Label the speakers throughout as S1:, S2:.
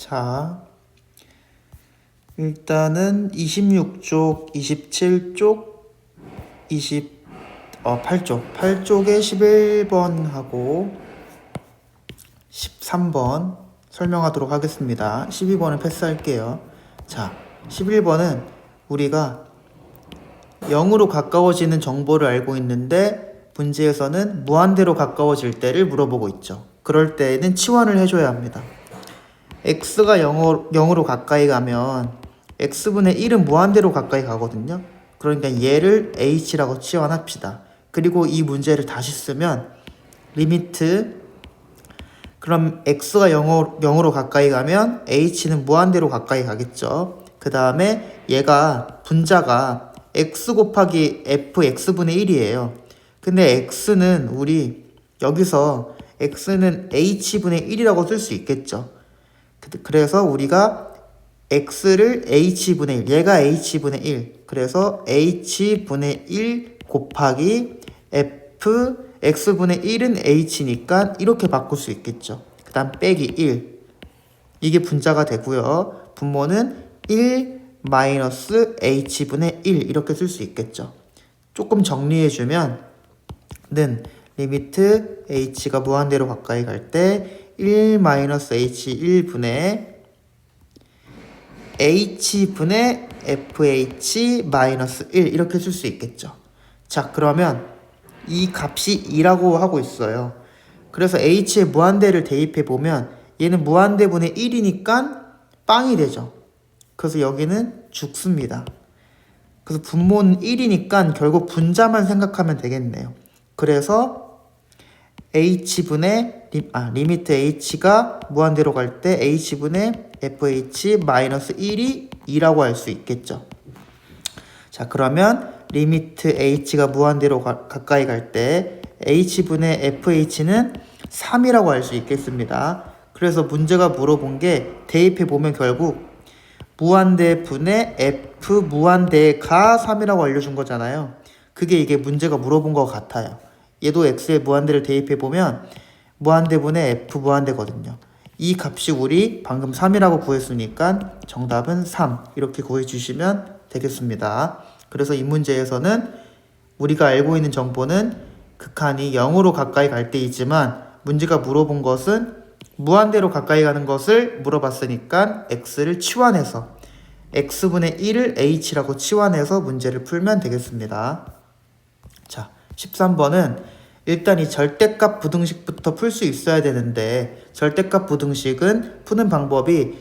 S1: 자, 일단은 26쪽, 27쪽, 8쪽. 8쪽에 11번하고 13번 설명하도록 하겠습니다. 12번은 패스할게요. 자, 11번은 우리가 0으로 가까워지는 정보를 알고 있는데 문제에서는 무한대로 가까워질 때를 물어보고 있죠. 그럴 때에는 치환을 해줘야 합니다. x가 0으로 가까이 가면 x분의 1은 무한대로 가까이 가거든요. 그러니까 얘를 h라고 치환합시다. 그리고 이 문제를 다시 쓰면 리미트 그럼 x가 0으로 가까이 가면 h는 무한대로 가까이 가겠죠. 그 다음에 얘가 분자가 x 곱하기 fx분의 1이에요. 근데 x는 우리 여기서 x는 h분의 1이라고 쓸 수 있겠죠. 그래서 우리가 x를 h분의 1, 얘가 h분의 1, 그래서 h분의 1 곱하기 f x분의 1은 h니까 이렇게 바꿀 수 있겠죠. 그 다음 빼기 1, 이게 분자가 되고요. 분모는 1 마이너스 h분의 1 이렇게 쓸 수 있겠죠. 조금 정리해주면 는 리미트 h가 무한대로 가까이 갈 때 1 마이너스 h 1분의 h분의 fh 마이너스 1 이렇게 쓸 수 있겠죠. 자, 그러면 이 값이 2라고 하고 있어요. 그래서 h의 무한대를 대입해보면 얘는 무한대분의 1이니까 빵이 되죠. 그래서 여기는 죽습니다. 그래서 분모는 1이니까 결국 분자만 생각하면 되겠네요. 그래서 리미트 h가 무한대로 갈 때 h분의 fh 마이너스 1이 2라고 할 수 있겠죠. 자, 그러면 리미트 h가 무한대로 가까이 갈 때 h분의 fh는 3이라고 할 수 있겠습니다. 그래서 문제가 물어본 게 대입해보면 결국 무한대 분의 f 무한대가 3이라고 알려준 거잖아요. 그게 이게 문제가 물어본 것 같아요. 얘도 x의 무한대를 대입해보면 무한대분의 f 무한대거든요. 이 값이 우리 방금 3이라고 구했으니까 정답은 3 이렇게 구해주시면 되겠습니다. 그래서 이 문제에서는 우리가 알고 있는 정보는 극한이 0으로 가까이 갈 때이지만 문제가 물어본 것은 무한대로 가까이 가는 것을 물어봤으니까 x를 치환해서 x분의 1을 h라고 치환해서 문제를 풀면 되겠습니다. 자, 13번은 일단 이 절대값 부등식부터 풀 수 있어야 되는데 절대값 부등식은 푸는 방법이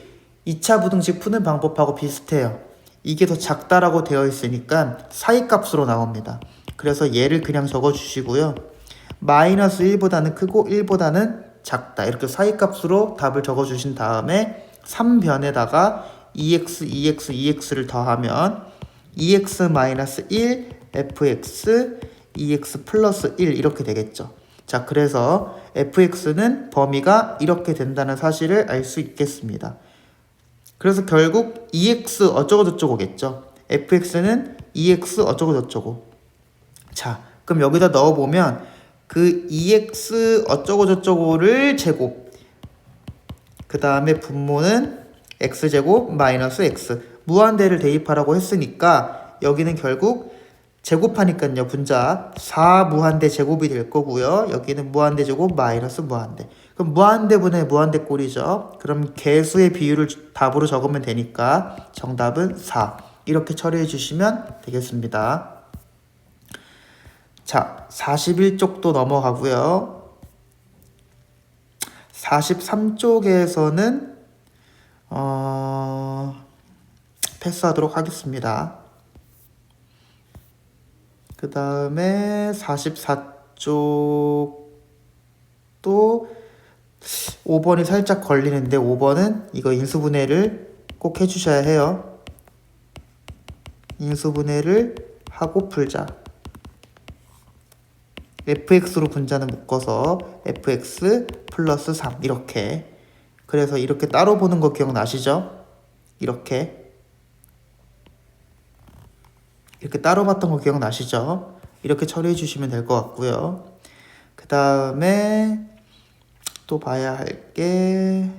S1: 2차 부등식 푸는 방법하고 비슷해요. 이게 더 작다라고 되어 있으니까 사이값으로 나옵니다. 그래서 얘를 그냥 적어주시고요. 마이너스 1보다는 크고 1보다는 작다. 이렇게 사이값으로 답을 적어주신 다음에 3변에다가 2x, 2x, 2x를 더하면 2x 마이너스 1, fx, 2x 플러스 1 이렇게 되겠죠. 자, 그래서 fx는 범위가 이렇게 된다는 사실을 알 수 있겠습니다. 그래서 결국 2x 어쩌고저쩌고겠죠. fx는 2x 어쩌고저쩌고. 자, 그럼 여기다 넣어보면 그 2x 어쩌고저쩌고를 제곱, 그 다음에 분모는 x제곱 마이너스 x, 무한대를 대입하라고 했으니까 여기는 결국 제곱하니까요, 분자 4무한대 제곱이 될 거고요. 여기는 무한대 제곱 마이너스 무한대. 그럼 무한대분의 무한대 꼴이죠. 그럼 개수의 비율을 답으로 적으면 되니까 정답은 4. 이렇게 처리해 주시면 되겠습니다. 자, 41쪽도 넘어가고요. 43쪽에서는 패스하도록 하겠습니다. 그 다음에 44쪽도 5번이 살짝 걸리는데 5번은 이거 인수분해를 꼭 해주셔야 해요. 인수분해를 하고 풀자. fx로 분자는 묶어서 fx 플러스 3 이렇게. 그래서 이렇게 따로 보는 거 기억나시죠? 이렇게 따로 봤던 거 기억나시죠? 이렇게 처리해 주시면 될 것 같고요. 그 다음에 또 봐야 할 게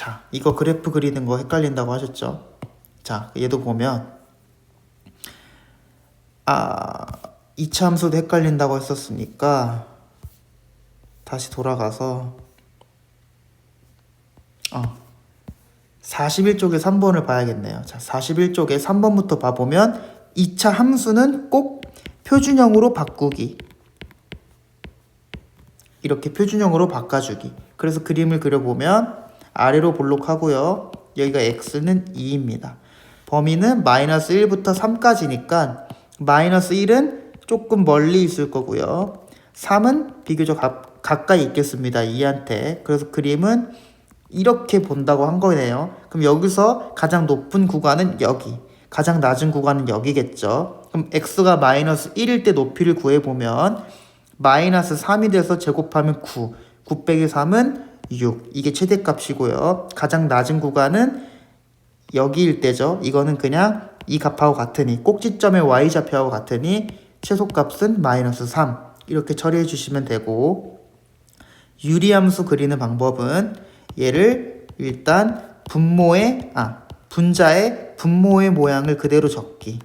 S1: 자, 이거 그래프 그리는 거 헷갈린다고 하셨죠? 자, 얘도 보면 2차 함수도 헷갈린다고 했었으니까 다시 돌아가서 41쪽에 3번을 봐야겠네요. 자, 41쪽에 3번부터 봐보면 2차 함수는 꼭 표준형으로 바꾸기. 이렇게 표준형으로 바꿔주기. 그래서 그림을 그려보면 아래로 볼록하고요. 여기가 x는 2입니다. 범위는 마이너스 1부터 3까지니까 마이너스 1은 조금 멀리 있을 거고요. 3은 비교적 가까이 있겠습니다. 2한테. 그래서 그림은 이렇게 본다고 한 거네요. 그럼 여기서 가장 높은 구간은 여기, 가장 낮은 구간은 여기겠죠. 그럼 x가 마이너스 1일 때 높이를 구해보면 마이너스 3이 돼서 제곱하면 9, 9 빼기 3은 6. 이게 최대값이고요. 가장 낮은 구간은 여기일 때죠. 이거는 그냥 이 값하고 같으니, 꼭지점의 y좌표하고 같으니 최소값은 마이너스 3. 이렇게 처리해 주시면 되고, 유리함수 그리는 방법은 얘를 일단 분자의 분모의 모양을 그대로 적기.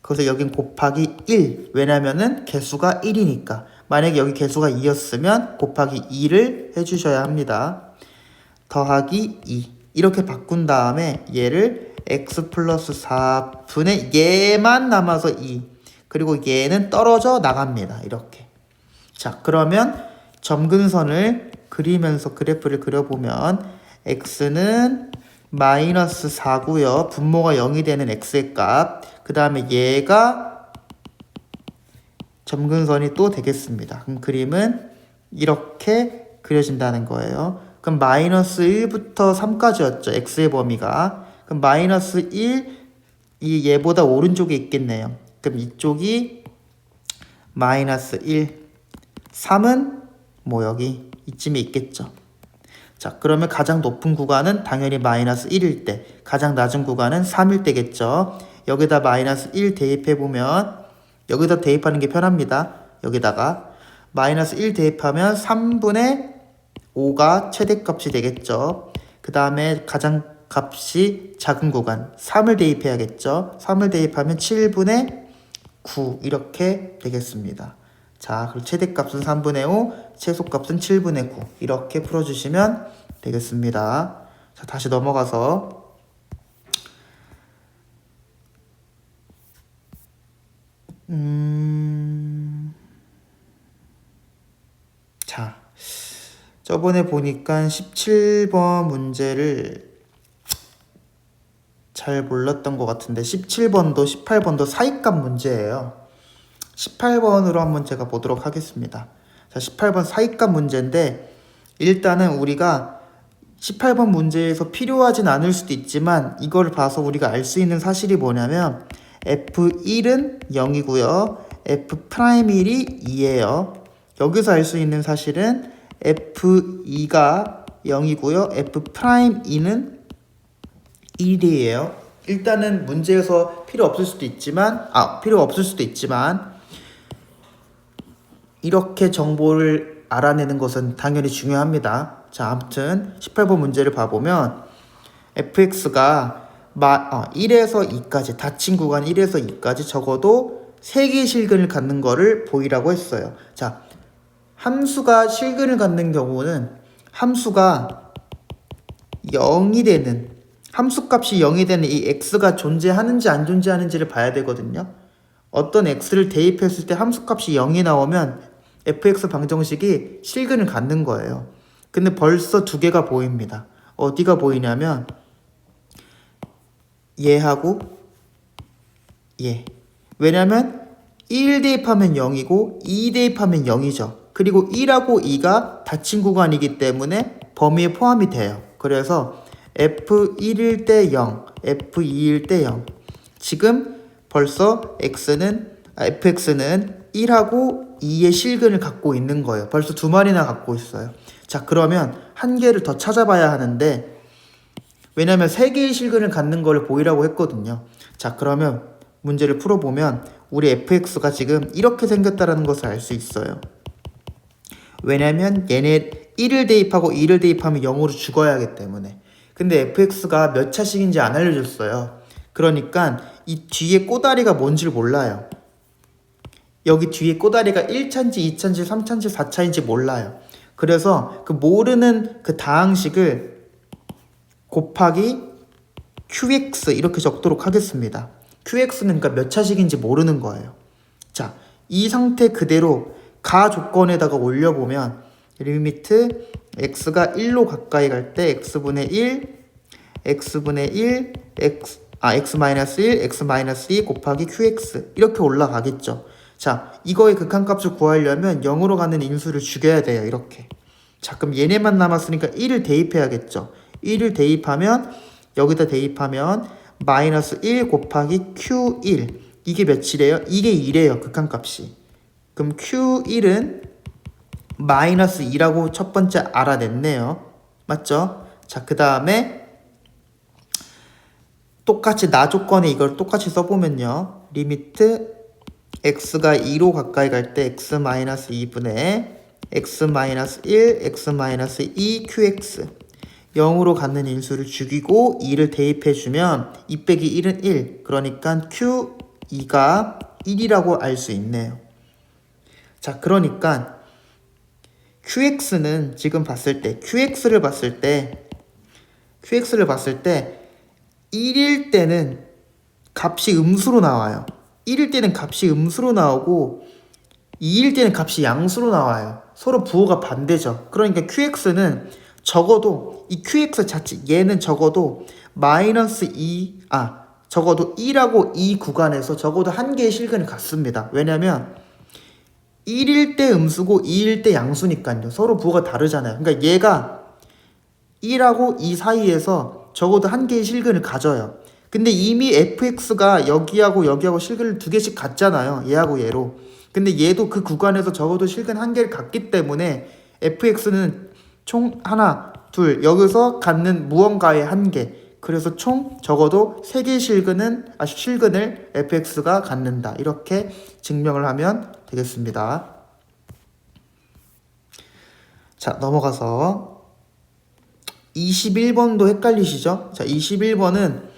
S1: 그래서 여긴 곱하기 1. 왜냐면은 개수가 1이니까. 만약에 여기 개수가 2였으면 곱하기 2를 해주셔야 합니다. 더하기 2. 이렇게 바꾼 다음에 얘를 x 플러스 4분의 얘만 남아서 2. 그리고 얘는 떨어져 나갑니다. 이렇게. 자, 그러면 점근선을 그리면서 그래프를 그려보면 x는 마이너스 4고요. 분모가 0이 되는 x의 값. 그 다음에 얘가 점근선이 또 되겠습니다. 그럼 그림은 이렇게 그려진다는 거예요. 그럼 마이너스 1부터 3까지였죠. x의 범위가. 그럼 마이너스 1, 이 얘보다 오른쪽에 있겠네요. 그럼 이쪽이 마이너스 1, 3은 뭐 여기 이쯤에 있겠죠. 자, 그러면 가장 높은 구간은 당연히 마이너스 1일 때, 가장 낮은 구간은 3일 때겠죠. 여기다 마이너스 1 대입해보면, 여기다 대입하는 게 편합니다. 여기다가 마이너스 1 대입하면 3분의 5가 최대값이 되겠죠. 그 다음에 가장 값이 작은 구간 3을 대입해야겠죠. 3을 대입하면 7분의 9 이렇게 되겠습니다. 자, 그리고 최대값은 3분의 5, 최소값은 7분의 9 이렇게 풀어주시면 되겠습니다. 자, 다시 넘어가서 자, 저번에 보니까 17번 문제를 잘 몰랐던 것 같은데 17번도 18번도 사이값 문제예요. 18번으로 한번 제가 보도록 하겠습니다. 자, 18번 사이값 문제인데 일단은 우리가 18번 문제에서 필요하진 않을 수도 있지만 이걸 봐서 우리가 알 수 있는 사실이 뭐냐면 F1은 0이고요. F'1이 2예요. 여기서 알 수 있는 사실은 F2가 0이고요. F'2는 1이에요. 일단은 문제에서 필요 없을 수도 있지만 이렇게 정보를 알아내는 것은 당연히 중요합니다. 자, 아무튼 18번 문제를 봐보면 fx가 1에서 2까지 닫힌 구간 1에서 2까지 적어도 3개의 실근을 갖는 거를 보이라고 했어요. 자, 함수가 실근을 갖는 경우는 함수가 0이 되는 함수값이 0이 되는 이 x가 존재하는지 안 존재하는지를 봐야 되거든요. 어떤 x를 대입했을 때 함수값이 0이 나오면 fx 방정식이 실근을 갖는 거예요. 근데 벌써 두 개가 보입니다. 어디가 보이냐면 얘하고 얘. 왜냐면 1 대입하면 0이고 2 대입하면 0이죠. 그리고 1하고 2가 닫힌 구간이기 때문에 범위에 포함이 돼요. 그래서 F1일 때 0, F2일 때 0. 지금 벌써 fx는 1하고 2의 실근을 갖고 있는 거예요. 벌써 두 마리나 갖고 있어요. 자, 그러면 한 개를 더 찾아봐야 하는데 왜냐면 3개의 실근을 갖는 걸 보이라고 했거든요. 자, 그러면 문제를 풀어보면 우리 fx가 지금 이렇게 생겼다는 것을 알 수 있어요. 왜냐면 얘네 1을 대입하고 2를 대입하면 0으로 죽어야 하기 때문에. 근데 fx가 몇 차식인지 안 알려줬어요. 그러니까 이 뒤에 꼬다리가 뭔지를 몰라요. 여기 뒤에 꼬다리가 1차인지 2차인지 3차인지 4차인지 몰라요. 그래서 그 모르는 그 다항식을 곱하기 qx 이렇게 적도록 하겠습니다. qx는 그러니까 몇 차식인지 모르는 거예요. 자, 이 상태 그대로 가 조건에다가 올려보면 리미트 x가 1로 가까이 갈 때 x분의 1, x분의 1, x-1, x-2 곱하기 qx 이렇게 올라가겠죠. 자, 이거의 극한값을 구하려면 0으로 가는 인수를 죽여야 돼요. 이렇게. 자, 그럼 얘네만 남았으니까 1을 대입해야겠죠. 1을 대입하면 여기다 대입하면 마이너스 1 곱하기 q1 이게 몇이래요? 이게 2래요. 극한값이. 그럼 q1은 마이너스 2라고 첫 번째 알아냈네요. 맞죠? 자, 그 다음에 똑같이 나 조건에 이걸 똑같이 써보면요. 리미트 x가 2로 가까이 갈 때 x-2분의 x-1, x-2 qx 0으로 갖는 인수를 죽이고 2를 대입해주면 2 빼기 1은 1 그러니까 q2가 1이라고 알 수 있네요. 자, 그러니까 qx는 지금 봤을 때 qx를 봤을 때 1일 때는 값이 음수로 나와요. 1일 때는 값이 음수로 나오고 2일 때는 값이 양수로 나와요. 서로 부호가 반대죠. 그러니까 qx는 적어도 이 qx 자체 얘는 적어도 마이너스 2 적어도 1하고 2 구간에서 적어도 한 개의 실근을 갖습니다. 왜냐면 1일 때 음수고 2일 때 양수니까요. 서로 부호가 다르잖아요. 그러니까 얘가 1하고 2 사이에서 적어도 한 개의 실근을 가져요. 근데 이미 fx가 여기하고 여기하고 실근을 두 개씩 갖잖아요. 얘하고 얘로. 근데 얘도 그 구간에서 적어도 실근 한 개를 갖기 때문에 fx는 총 하나, 둘 여기서 갖는 무언가의 한 개. 그래서 총 적어도 3개의 실근을 fx가 갖는다. 이렇게 증명을 하면 되겠습니다. 자, 넘어가서 21번도 헷갈리시죠? 자, 21번은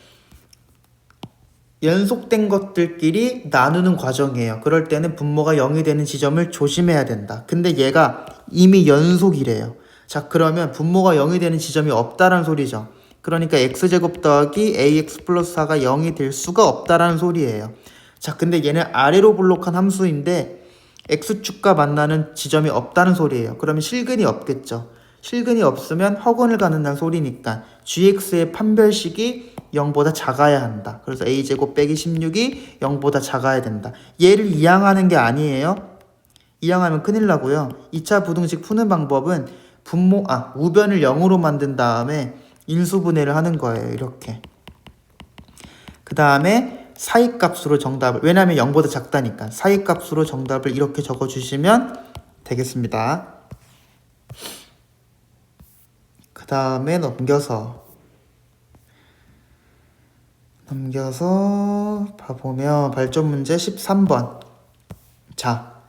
S1: 연속된 것들끼리 나누는 과정이에요. 그럴 때는 분모가 0이 되는 지점을 조심해야 된다. 근데 얘가 이미 연속이래요. 자, 그러면 분모가 0이 되는 지점이 없다라는 소리죠. 그러니까 x제곱 더하기 ax 플러스 4가 0이 될 수가 없다라는 소리예요. 자, 근데 얘는 아래로 블록한 함수인데 x축과 만나는 지점이 없다는 소리예요. 그러면 실근이 없겠죠. 실근이 없으면 허근을 갖는다는 소리니까 gx의 판별식이 0보다 작아야 한다. 그래서 a제곱 빼기 16이 0보다 작아야 된다. 얘를 이항하는 게 아니에요. 이항하면 큰일 나고요. 2차 부등식 푸는 방법은 우변을 0으로 만든 다음에 인수분해를 하는 거예요. 이렇게. 그 다음에 사이값으로 정답을, 왜냐면 0보다 작다니까 사이값으로 정답을 이렇게 적어주시면 되겠습니다. 그 다음에 넘겨서 봐보면 발전 문제 13번. 자,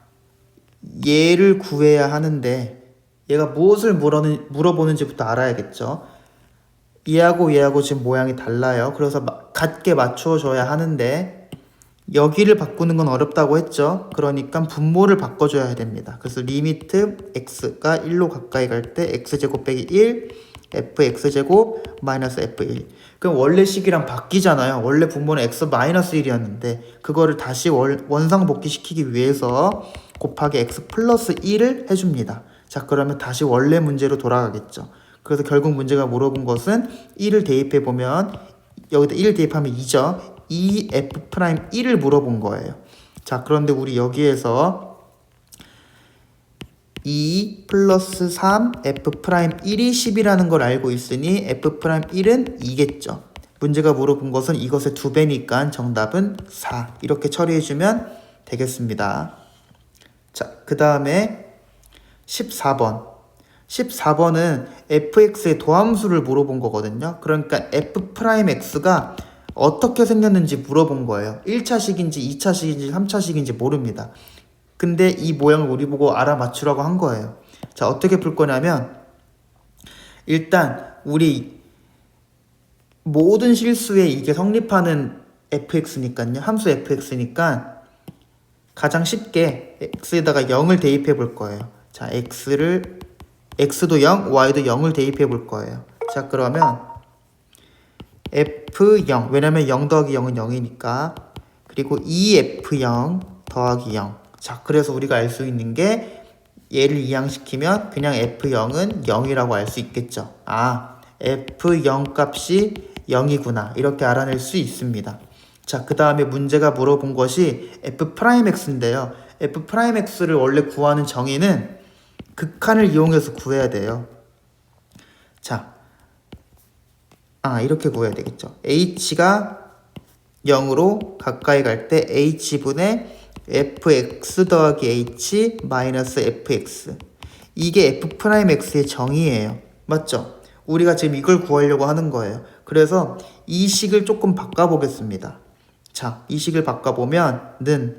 S1: 얘를 구해야 하는데 얘가 무엇을 물어보는지부터 알아야겠죠. 얘하고 지금 모양이 달라요. 그래서 같게 맞춰줘야 하는데 여기를 바꾸는 건 어렵다고 했죠. 그러니까 분모를 바꿔줘야 됩니다. 그래서 리미트 x가 1로 가까이 갈 때 x제곱 빼기 1 fx제곱 마이너스 f1. 그럼 원래 식이랑 바뀌잖아요. 원래 분모는 x-1이었는데 그거를 다시 원상복귀 시키기 위해서 곱하기 x 플러스 1을 해줍니다. 자, 그러면 다시 원래 문제로 돌아가겠죠. 그래서 결국 문제가 물어본 것은 1을 대입해보면 여기다 1을 대입하면 2죠. 2f'1을 물어본 거예요. 자, 그런데 우리 여기에서 2 플러스 3 f'1이 10이라는 걸 알고 있으니 f'1은 2겠죠. 문제가 물어본 것은 이것의 2배니까 정답은 4. 이렇게 처리해주면 되겠습니다. 자, 그 다음에 14번. 14번은 fx의 도함수를 물어본 거거든요. 그러니까 f'x가 어떻게 생겼는지 물어본 거예요. 1차식인지 2차식인지 3차식인지 모릅니다. 근데 이 모양을 우리 보고 알아맞추라고 한 거예요. 자, 어떻게 풀 거냐면 일단 우리 모든 실수에 이게 성립하는 fx니까요. 함수 fx니까 가장 쉽게 x에다가 0을 대입해 볼 거예요. 자, x도 0, y도 0을 대입해 볼 거예요. 자, 그러면 f0, 왜냐면 0 더하기 0은 0이니까, 그리고 2f0 더하기 0. 자, 그래서 우리가 알 수 있는 게 얘를 이항시키면 그냥 f0은 0이라고 알 수 있겠죠. 아, f0 값이 0이구나, 이렇게 알아낼 수 있습니다. 자, 그 다음에 문제가 물어본 것이 f'x인데요. f'x를 원래 구하는 정의는 극한을 이용해서 구해야 돼요. 자, 이렇게 구해야 되겠죠. h가 0으로 가까이 갈 때 h분의 fx 더하기 h 마이너스 fx. 이게 f'x의 정의예요. 맞죠? 우리가 지금 이걸 구하려고 하는 거예요. 그래서 이 식을 조금 바꿔보겠습니다. 자, 이 식을 바꿔보면은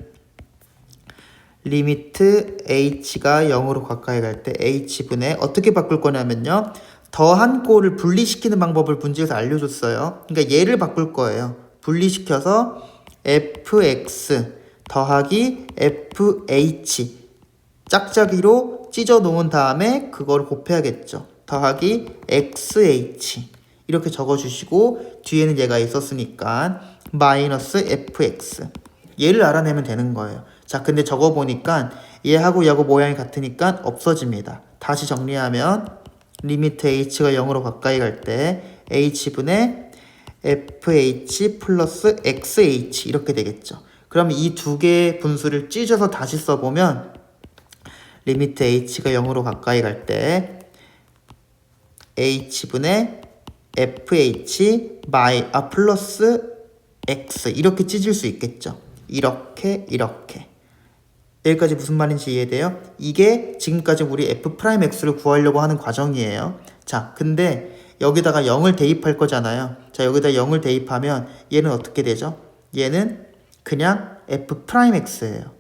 S1: 리미트 h가 0으로 가까이 갈 때 h분의 어떻게 바꿀 거냐면요. 더한 꼴을 분리시키는 방법을 문제에서 알려줬어요. 그러니까 얘를 바꿀 거예요. 분리시켜서 fx 더하기 fh 짝짝이로 찢어 놓은 다음에 그걸 곱해야겠죠. 더하기 xh 이렇게 적어주시고 뒤에는 얘가 있었으니까 마이너스 fx 얘를 알아내면 되는 거예요. 자, 근데 적어보니까 얘하고 얘하고 모양이 같으니까 없어집니다. 다시 정리하면 리미트 h가 0으로 가까이 갈 때 h분의 fh 플러스 xh 이렇게 되겠죠. 그럼 이 두 개의 분수를 찢어서 다시 써보면 리미트 h가 0으로 가까이 갈 때 h분의 fh 플러스 x 이렇게 찢을 수 있겠죠. 이렇게 여기까지 무슨 말인지 이해돼요? 이게 지금까지 우리 f'x를 구하려고 하는 과정이에요. 자, 근데 여기다가 0을 대입할 거잖아요. 자, 여기다 0을 대입하면 얘는 어떻게 되죠? 얘는 그냥 f'x예요.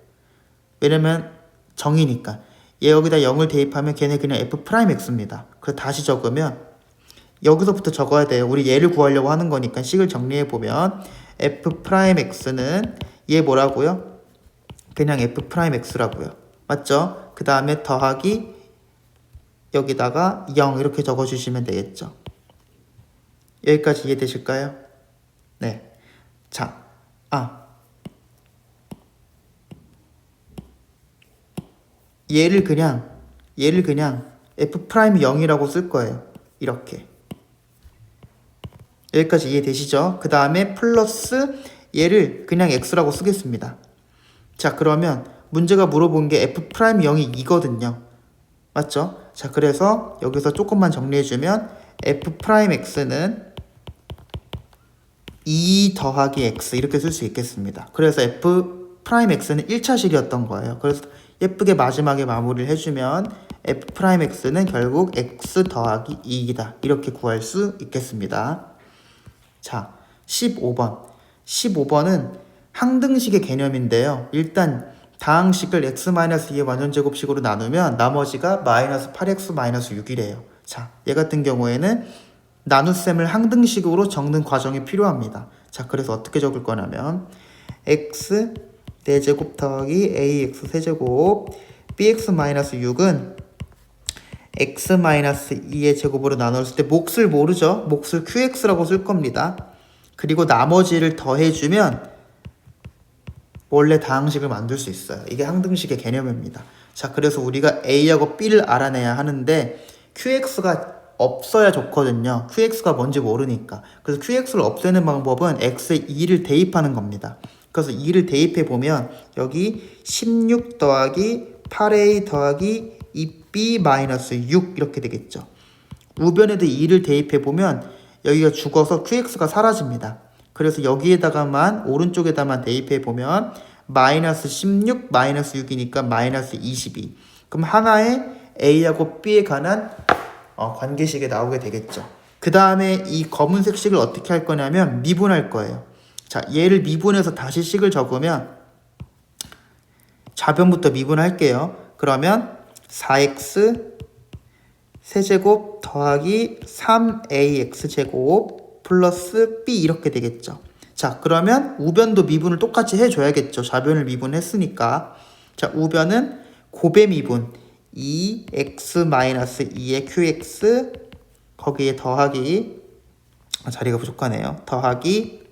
S1: 왜냐면 정이니까. 얘 여기다 0을 대입하면 걔네 그냥 f'x입니다. 그래서 다시 적으면 여기서부터 적어야 돼요. 우리 얘를 구하려고 하는 거니까 식을 정리해보면 f'x는 얘 뭐라고요? 그냥 f'x라고요. 맞죠? 그 다음에 더하기 여기다가 0 이렇게 적어주시면 되겠죠. 여기까지 이해되실까요? 네. 자, 얘를 그냥 f'0이라고 쓸 거예요. 이렇게. 여기까지 이해되시죠? 그 다음에 플러스 얘를 그냥 x라고 쓰겠습니다. 자, 그러면 문제가 물어본 게 f'0이 2거든요. 맞죠? 자, 그래서 여기서 조금만 정리해주면 f'x는 2 더하기 x 이렇게 쓸 수 있겠습니다. 그래서 f'x는 1차식이었던 거예요. 그래서 예쁘게 마지막에 마무리를 해주면 f'x는 결국 x 더하기 2이다. 이렇게 구할 수 있겠습니다. 자, 15번. 15번은 항등식의 개념인데요. 일단 다항식을 x-2의 완전제곱식으로 나누면 나머지가 마이너스 8x 마이너스 6이래요. 자, 얘 같은 경우에는 나눗셈을 항등식으로 적는 과정이 필요합니다. 자, 그래서 어떻게 적을 거냐면 x 4제곱 더하기 ax 세제곱 bx 마이너스 6은 x 마이너스 2의 제곱으로 나눴을 때 몫을 모르죠? 몫을 qx라고 쓸 겁니다. 그리고 나머지를 더해주면 원래 다항식을 만들 수 있어요. 이게 항등식의 개념입니다. 자, 그래서 우리가 a하고 b를 알아내야 하는데 qx가 없어야 좋거든요. qx가 뭔지 모르니까. 그래서 qx를 없애는 방법은 x에 2를 대입하는 겁니다. 그래서 2를 대입해 보면 여기 16 더하기 8a 더하기 2b 마이너스 6 이렇게 되겠죠. 우변에도 2를 대입해 보면 여기가 죽어서 qx가 사라집니다. 그래서 여기에다가만 오른쪽에다만 대입해 보면 마이너스 16 마이너스 6이니까 마이너스 22. 그럼 하나의 a하고 b에 관한 관계식이 나오게 되겠죠. 그 다음에 이 검은색 식을 어떻게 할 거냐면 미분할 거예요. 자, 얘를 미분해서 다시 식을 적으면 좌변부터 미분할게요. 그러면 4x 세제곱 더하기 3ax 제곱 플러스 B 이렇게 되겠죠. 자, 그러면 우변도 미분을 똑같이 해줘야겠죠. 좌변을 미분했으니까. 자, 우변은 고배 미분 2x-2의 qx 거기에 더하기 자리가 부족하네요. 더하기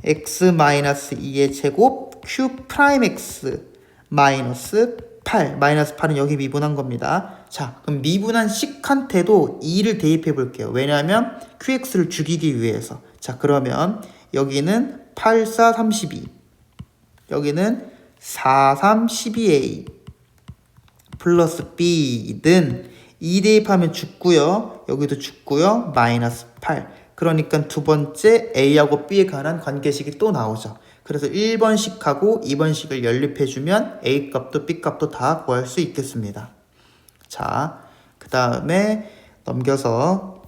S1: x-2의 제곱 q'x 마이너스 8 마이너스 8은 여기 미분한 겁니다. 자, 그럼 미분한 식한테도 2를 대입해 볼게요. 왜냐하면 qx를 죽이기 위해서. 자, 그러면 여기는 8, 4, 32 여기는 4, 3, 12a 플러스 b는 2 대입하면 죽고요. 여기도 죽고요. 마이너스 8. 그러니까 두 번째 a하고 b에 관한 관계식이 또 나오죠. 그래서 1번식하고 2번식을 연립해주면 a 값도 b 값도 다 구할 수 있겠습니다. 자, 그 다음에 넘겨서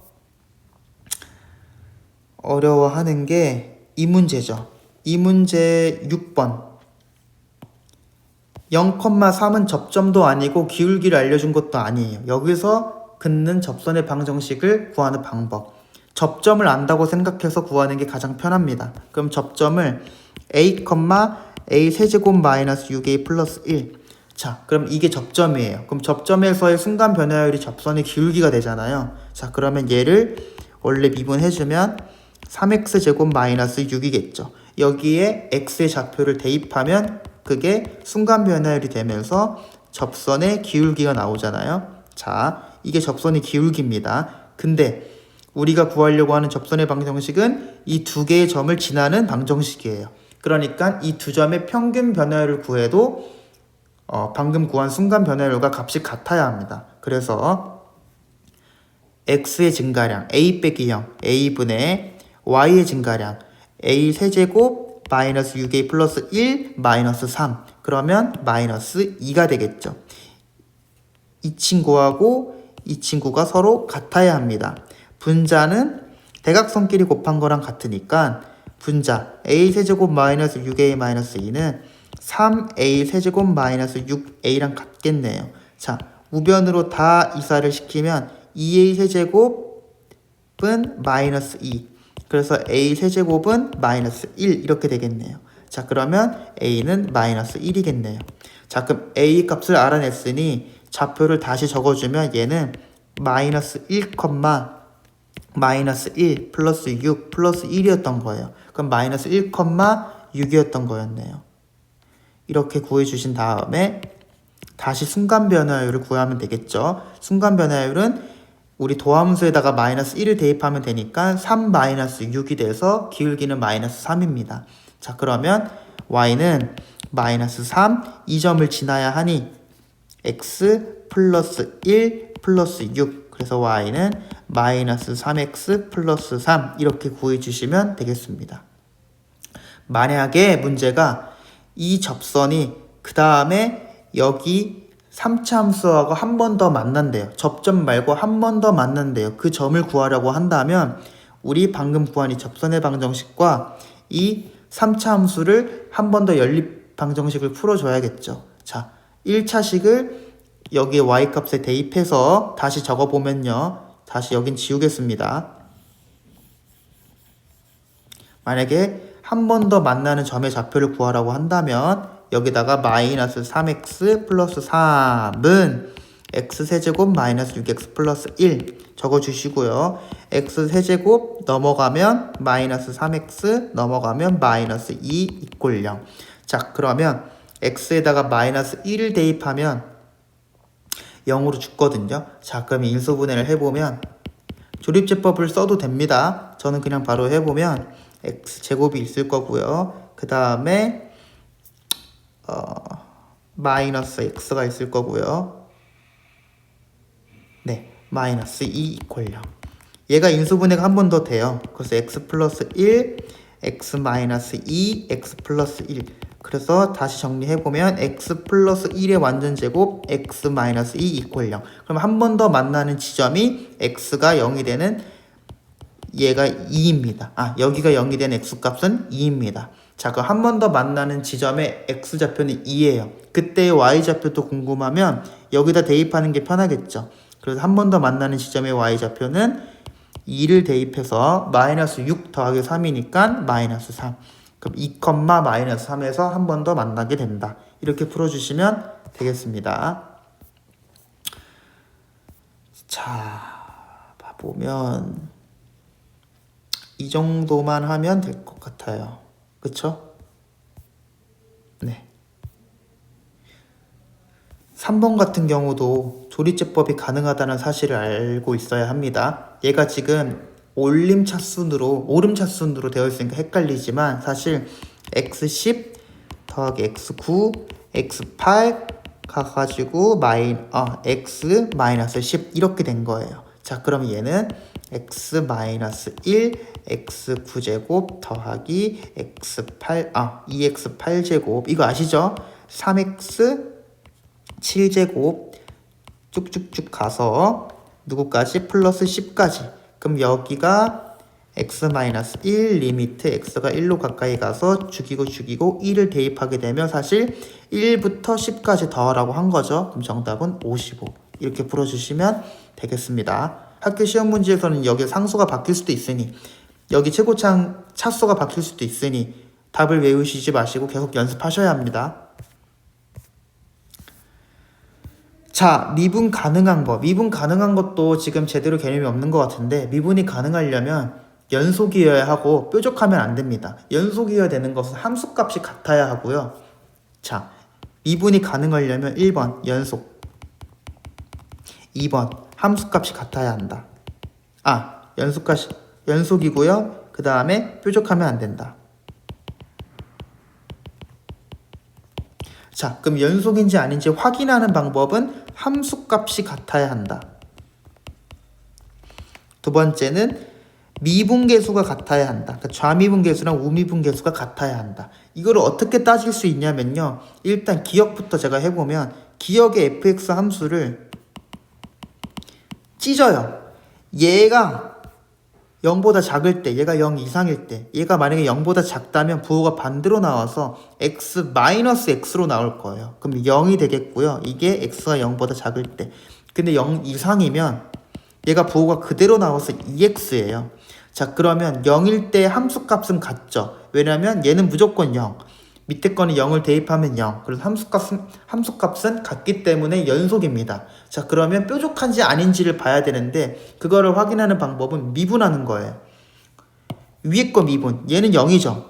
S1: 어려워하는 게 이 문제죠. 이 문제 6번 0,3은 접점도 아니고 기울기를 알려준 것도 아니에요. 여기서 긋는 접선의 방정식을 구하는 방법. 접점을 안다고 생각해서 구하는 게 가장 편합니다. 그럼 접점을 a, a 세제곱 마이너스 6a 플러스 1. 자, 그럼 이게 접점이에요. 그럼 접점에서의 순간 변화율이 접선의 기울기가 되잖아요. 자, 그러면 얘를 원래 미분해주면 3x 제곱 마이너스 6이겠죠. 여기에 x의 좌표를 대입하면 그게 순간 변화율이 되면서 접선의 기울기가 나오잖아요. 자, 이게 접선의 기울기입니다. 근데 우리가 구하려고 하는 접선의 방정식은 이 두 개의 점을 지나는 방정식이에요. 그러니까 이 두 점의 평균 변화율을 구해도 방금 구한 순간 변화율과 값이 같아야 합니다. 그래서 x의 증가량 a 빼기 0, a분의 y의 증가량 a 세제곱 마이너스 6a 플러스 1 마이너스 3 그러면 마이너스 2가 되겠죠. 이 친구하고 이 친구가 서로 같아야 합니다. 분자는 대각선끼리 곱한 거랑 같으니까 분자 a 세제곱 마이너스 6a 마이너스 2는 3a 세제곱 마이너스 6a랑 같겠네요. 자, 우변으로 다 이사를 시키면 2a 세제곱은 마이너스 2 그래서 a 세제곱은 마이너스 1 이렇게 되겠네요. 자, 그러면 a는 마이너스 1이겠네요. 자, 그럼 a 값을 알아냈으니 좌표를 다시 적어주면 얘는 마이너스 1, 마이너스 1 플러스 6 플러스 1이었던 거예요. 그럼 마이너스 1, 6이었던 거였네요. 이렇게 구해주신 다음에 다시 순간 변화율을 구하면 되겠죠. 순간 변화율은 우리 도함수에다가 마이너스 1을 대입하면 되니까 3 마이너스 6이 돼서 기울기는 마이너스 3입니다. 자, 그러면 y는 마이너스 3, 이 점을 지나야 하니 x 플러스 1 플러스 6 그래서 y는 마이너스 3x 플러스 3 이렇게 구해주시면 되겠습니다. 만약에 문제가 이 접선이 그 다음에 여기 3차 함수하고 한 번 더 만난대요. 접점 말고 한 번 더 만난대요. 그 점을 구하려고 한다면 우리 방금 구한 이 접선의 방정식과 이 3차 함수를 한 번 더 연립 방정식을 풀어줘야겠죠. 자, 1차식을 여기에 y값에 대입해서 다시 적어보면요. 다시 여긴 지우겠습니다. 만약에 한 번 더 만나는 점의 좌표를 구하라고 한다면 여기다가 마이너스 3x 플러스 3은 x세제곱 마이너스 6x 플러스 1 적어주시고요. x세제곱 넘어가면 마이너스 3x 넘어가면 마이너스 2 이꼴 0. 자, 그러면 x에다가 마이너스 1을 대입하면 0으로 죽거든요. 자, 그럼 인수분해를 해보면 조립제법을 써도 됩니다. 저는 그냥 바로 해보면 x제곱이 있을 거고요. 그 다음에 마이너스 x가 있을 거고요. 네, 마이너스 2 이퀄 0. 얘가 인수분해가 한 번 더 돼요. 그래서 x 플러스 1, x 마이너스 2, x 플러스 1. 그래서 다시 정리해보면 x 플러스 1의 완전제곱 x 마이너스 2 이퀄 0. 그럼 한 번 더 만나는 지점이 x가 0이 되는 얘가 2입니다. 여기가 0이 되는 x값은 2입니다. 자, 그럼 한 번 더 만나는 지점의 x좌표는 2예요. 그때의 y좌표도 궁금하면 여기다 대입하는 게 편하겠죠. 그래서 한 번 더 만나는 지점의 y좌표는 2를 대입해서 마이너스 6 더하기 3이니까 마이너스 3. 그럼 2, 마이너스 3에서 한 번 더 만나게 된다. 이렇게 풀어주시면 되겠습니다. 자, 보면 이 정도만 하면 될 것 같아요. 그쵸? 네. 3번 같은 경우도 조리제법이 가능하다는 사실을 알고 있어야 합니다. 얘가 지금 오름 차순으로 되어 있으니까 헷갈리지만 사실 x10 더하기 x9, x8 가가지고 x 마이너스 10 이렇게 된 거예요. 자, 그럼 얘는 x 마이너스 1, x9제곱 더하기 x8, 2x8제곱 이거 아시죠? 3x 7제곱 쭉쭉쭉 가서 누구까지? 플러스 10까지. 그럼 여기가 x-1 리미트 x가 1로 가까이 가서 죽이고 1을 대입하게 되면 사실 1부터 10까지 더하라고 한 거죠. 그럼 정답은 55. 이렇게 풀어주시면 되겠습니다. 학교 시험 문제에서는 여기 상수가 바뀔 수도 있으니 여기 최고창 차수가 바뀔 수도 있으니 답을 외우시지 마시고 계속 연습하셔야 합니다. 자, 미분 가능한 거. 미분 가능한 것도 지금 제대로 개념이 없는 것 같은데 미분이 가능하려면 연속이어야 하고 뾰족하면 안 됩니다. 연속이어야 되는 것은 함수값이 같아야 하고요. 자, 미분이 가능하려면 1번 연속, 2번 함수값이 같아야 한다. 연속이고요. 그 다음에 뾰족하면 안 된다. 자, 그럼 연속인지 아닌지 확인하는 방법은 함수값이 같아야 한다. 두 번째는 미분계수가 같아야 한다. 그러니까 좌미분계수랑 우미분계수가 같아야 한다. 이거를 어떻게 따질 수 있냐면요. 일단 기억부터 제가 해보면 기억의 fx 함수를 찢어요. 얘가 0보다 작을 때, 얘가 0 이상일 때, 얘가 만약에 0보다 작다면 부호가 반대로 나와서 x-x로 나올 거예요. 그럼 0이 되겠고요. 이게 x가 0보다 작을 때. 근데 0 이상이면 얘가 부호가 그대로 나와서 2x예요. 자, 그러면 0일 때 함수값은 같죠. 왜냐면 얘는 무조건 0. 밑에 거는 0을 대입하면 0. 그래서 함수값은 같기 때문에 연속입니다. 자, 그러면 뾰족한지 아닌지를 봐야 되는데 그거를 확인하는 방법은 미분하는 거예요. 위에 거 미분, 얘는 0이죠.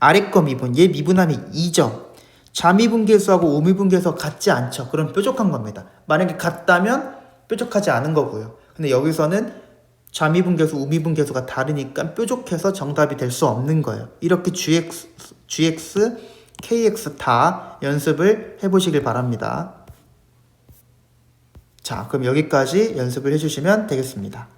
S1: 아래 거 미분, 얘 미분하면 2죠. 좌미분계수하고 우미분계수가 같지 않죠. 그럼 뾰족한 겁니다. 만약에 같다면 뾰족하지 않은 거고요. 근데 여기서는 좌미분계수, 우미분계수가 다르니까 뾰족해서 정답이 될 수 없는 거예요. 이렇게 GX, KX 다 연습을 해보시길 바랍니다. 자, 그럼 여기까지 연습을 해주시면 되겠습니다.